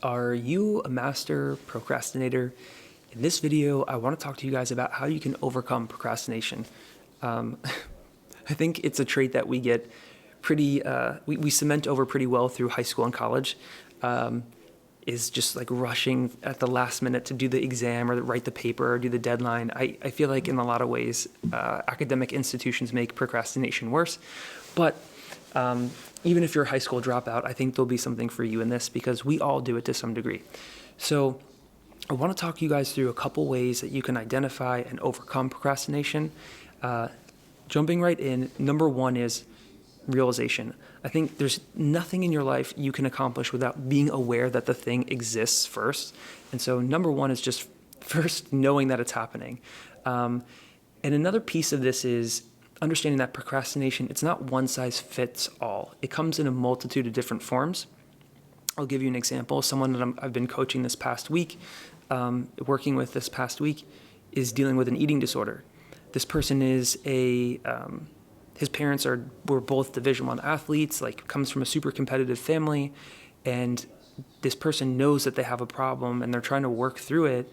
Are you a master procrastinator? In this video, I want to talk to you guys about how you can overcome procrastination. I think it's a trait that we get we cement over pretty well through high school and college, is just like rushing at the last minute to do the exam or write the paper or do the deadline. I feel like in a lot of ways, academic institutions make procrastination worse, but even if you're a high school dropout, I think there'll be something for you in this because we all do it to some degree. So I want to talk you guys through a couple ways that you can identify and overcome procrastination. Jumping right in, number one is realization. I think there's nothing in your life you can accomplish without being aware that the thing exists first. And so number one is just first knowing that it's happening. And another piece of this is understanding that procrastination, it's not one size fits all. It comes in a multitude of different forms. I'll give you an example. Someone that I've been coaching this past week, working with this past week, is dealing with an eating disorder. This person is his parents were both Division I athletes, comes from a super competitive family, and this person knows that they have a problem and they're trying to work through it,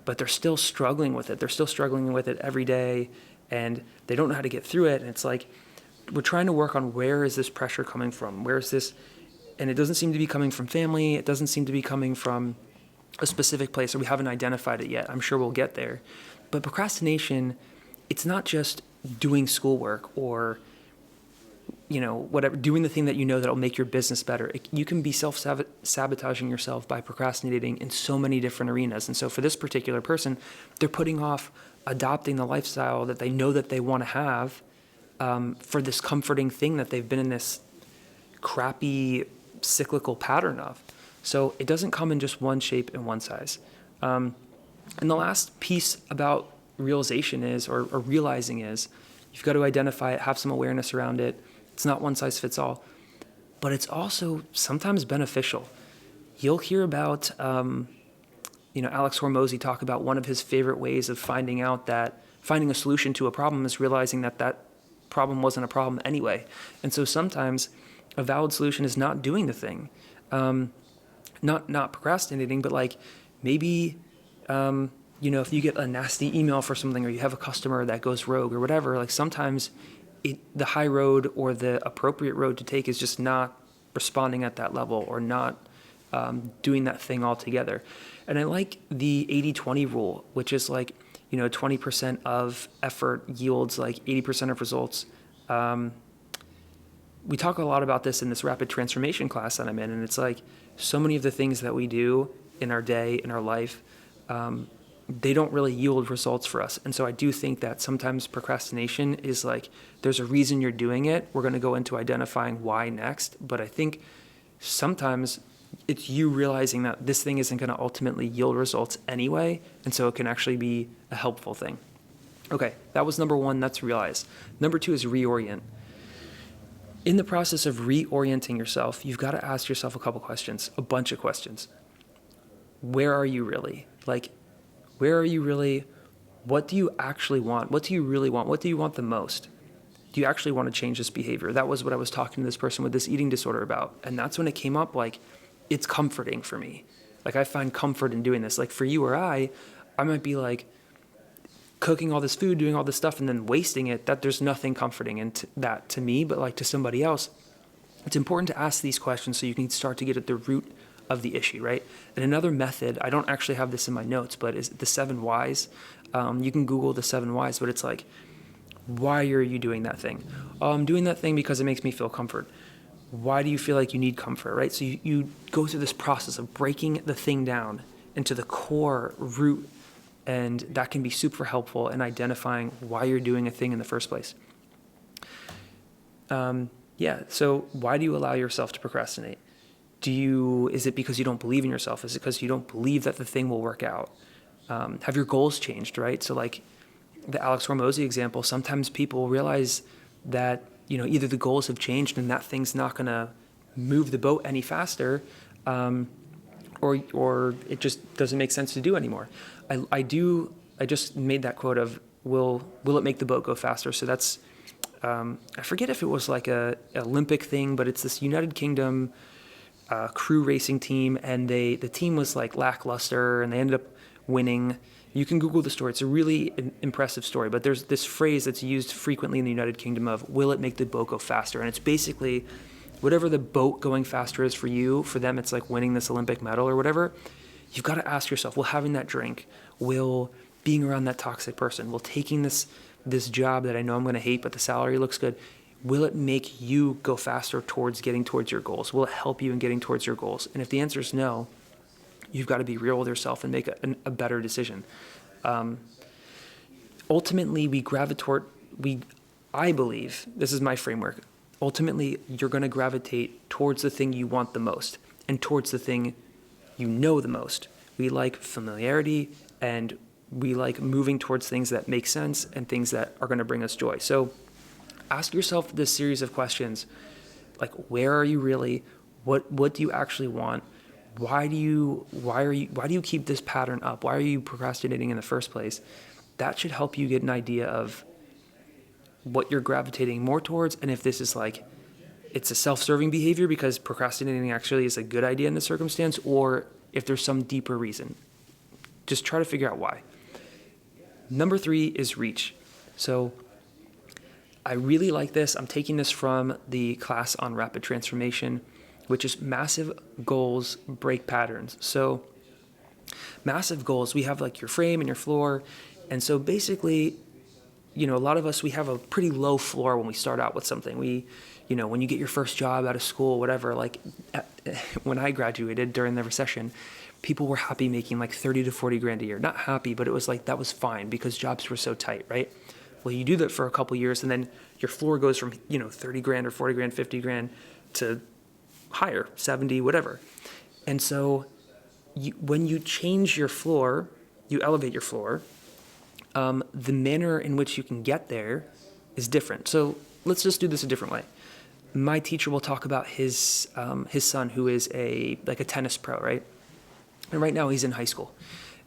but they're still struggling with it. They're still struggling with it every day, and they don't know how to get through it. And it's like, we're trying to work on where is this pressure coming from? Where is this? And it doesn't seem to be coming from family. It doesn't seem to be coming from a specific place, or we haven't identified it yet. I'm sure we'll get there. But procrastination, it's not just doing schoolwork or, whatever, doing the thing that you know that'll make your business better. You can be self-sabotaging yourself by procrastinating in so many different arenas. And so for this particular person, they're putting off adopting the lifestyle that they know that they want to have, for this comforting thing that they've been in this crappy cyclical pattern of. So it doesn't come in just one shape and one size. And the last piece about realization is, or realizing is, you've got to identify it, have some awareness around it. It's not one size fits all, but it's also sometimes beneficial. You'll hear about, Alex Hormozy talk about one of his favorite ways of finding a solution to a problem is realizing that problem wasn't a problem anyway. And so sometimes a valid solution is not doing the thing, not procrastinating, but maybe, if you get a nasty email for something, or you have a customer that goes rogue or whatever, sometimes the high road or the appropriate road to take is just not responding at that level, or not doing that thing altogether. And I like the 80-20 rule, which is 20% of effort yields 80% of results. We talk a lot about this in this rapid transformation class that I'm in, and it's so many of the things that we do in our day, in our life, they don't really yield results for us. And so I do think that sometimes procrastination is there's a reason you're doing it. We're going to go into identifying why next. But I think sometimes it's you realizing that this thing isn't going to ultimately yield results anyway. And so it can actually be a helpful thing. Okay, that was number one. That's realize. Number two is reorient. In the process of reorienting yourself, you've got to ask yourself a bunch of questions. Where are you really? Where are you really? What do you actually want? What do you really want? What do you want the most? Do you actually want to change this behavior? That was what I was talking to this person with this eating disorder about. And that's when it came up, it's comforting for me. I find comfort in doing this. For you or I might be cooking all this food, doing all this stuff, and then wasting it. That there's nothing comforting in that to me, but to somebody else, it's important to ask these questions so you can start to get at the root of the issue, right? And another method, I don't actually have this in my notes, but is the 7 whys. You can Google the 7 whys, but it's why are you doing that thing? Oh, I'm doing that thing because it makes me feel comfort. Why do you feel like you need comfort, right? So you go through this process of breaking the thing down into the core root, and that can be super helpful in identifying why you're doing a thing in the first place. So why do you allow yourself to procrastinate? Is it because you don't believe in yourself? Is it because you don't believe that the thing will work out? Have your goals changed, right? So the Alex Hormozy example, sometimes people realize that, either the goals have changed and that thing's not going to move the boat any faster, or it just doesn't make sense to do anymore. I just made that quote of, will it make the boat go faster? So that's, I forget if it was a Olympic thing, but it's this United Kingdom crew racing team, and the team was like lackluster, and they ended up winning. You can Google the story. It's a really impressive story, but there's this phrase that's used frequently in the United Kingdom of, will it make the boat go faster? And it's basically whatever the boat going faster is for you, for them it's like winning this Olympic medal or whatever. You've got to ask yourself, will having that drink, will being around that toxic person, will taking this job that I know I'm going to hate but the salary looks good, will it make you go faster towards getting towards your goals? Will it help you in getting towards your goals? And if the answer is no, you've got to be real with yourself and make a better decision. Ultimately, I believe, this is my framework, ultimately you're going to gravitate towards the thing you want the most and towards the thing you know the most. We like familiarity, and we like moving towards things that make sense and things that are going to bring us joy. So ask yourself this series of questions, like, where are you really? What do you actually want? Why do you keep this pattern up? Why are you procrastinating in the first place? That should help you get an idea of what you're gravitating more towards, and if this is like, it's a self-serving behavior because procrastinating actually is a good idea in this circumstance, or if there's some deeper reason. Just try to figure out why. Number 3 is reach. So I really like this. I'm taking this from the class on rapid transformation, which is massive goals break patterns. So massive goals, we have like your frame and your floor. And so basically, a lot of us, we have a pretty low floor when we start out with something. When you get your first job out of school, whatever, like when I graduated during the recession, people were happy making like 30 to 40 grand a year. Not happy, but it was like, that was fine because jobs were so tight, right? Well, you do that for a couple years, and then your floor goes from, 30 grand or 40 grand, 50 grand to higher, 70, whatever. And so when you change your floor, you elevate your floor, the manner in which you can get there is different. So let's just do this a different way. My teacher will talk about his son, who is a tennis pro, right? And right now he's in high school.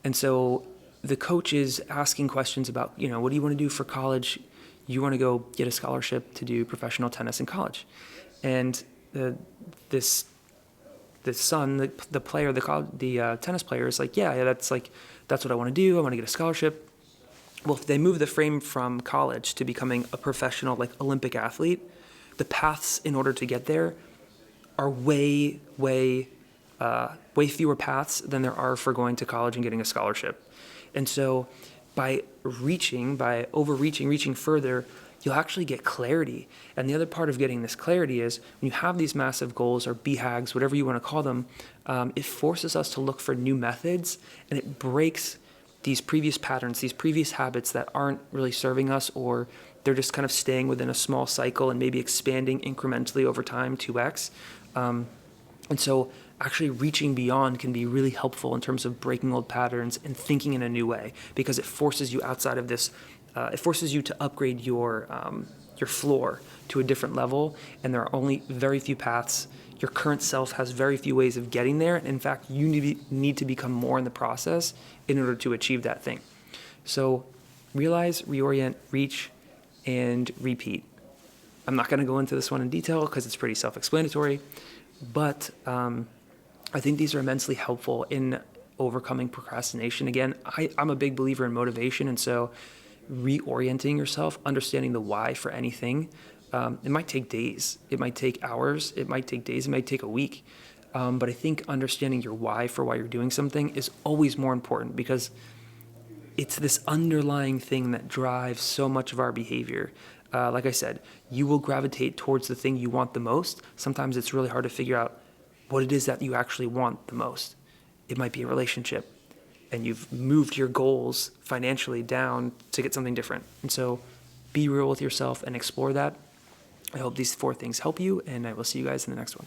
And so the coach is asking questions about, what do you want to do for college? You want to go get a scholarship to do professional tennis in college. And this son, the player, the tennis player is like, yeah, that's what I want to do. I want to get a scholarship. Well, if they move the frame from college to becoming a professional, like Olympic athlete, the paths in order to get there are way fewer paths than there are for going to college and getting a scholarship. And so by reaching further, you'll actually get clarity. And the other part of getting this clarity is when you have these massive goals or BHAGs, whatever you want to call them, it forces us to look for new methods, and it breaks these previous patterns, these previous habits that aren't really serving us, or they're just kind of staying within a small cycle and maybe expanding incrementally over time, 2x. And so actually reaching beyond can be really helpful in terms of breaking old patterns and thinking in a new way, because it forces you outside of this. It forces you to upgrade your floor to a different level, and there are only very few paths. Your current self has very few ways of getting there. In fact, you need to become more in the process in order to achieve that thing. So realize, reorient, reach, and repeat. I'm not going to go into this one in detail because it's pretty self-explanatory, but I think these are immensely helpful in overcoming procrastination. Again, I'm a big believer in motivation, and so reorienting yourself, understanding the why for anything, it might take days, it might take hours, it might take days, it might take a week. But I think understanding your why for why you're doing something is always more important, because it's this underlying thing that drives so much of our behavior. Like I said, you will gravitate towards the thing you want the most. Sometimes it's really hard to figure out what it is that you actually want the most. It might be a relationship, and you've moved your goals financially down to get something different. And so be real with yourself and explore that. I hope these 4 things help you, and I will see you guys in the next one.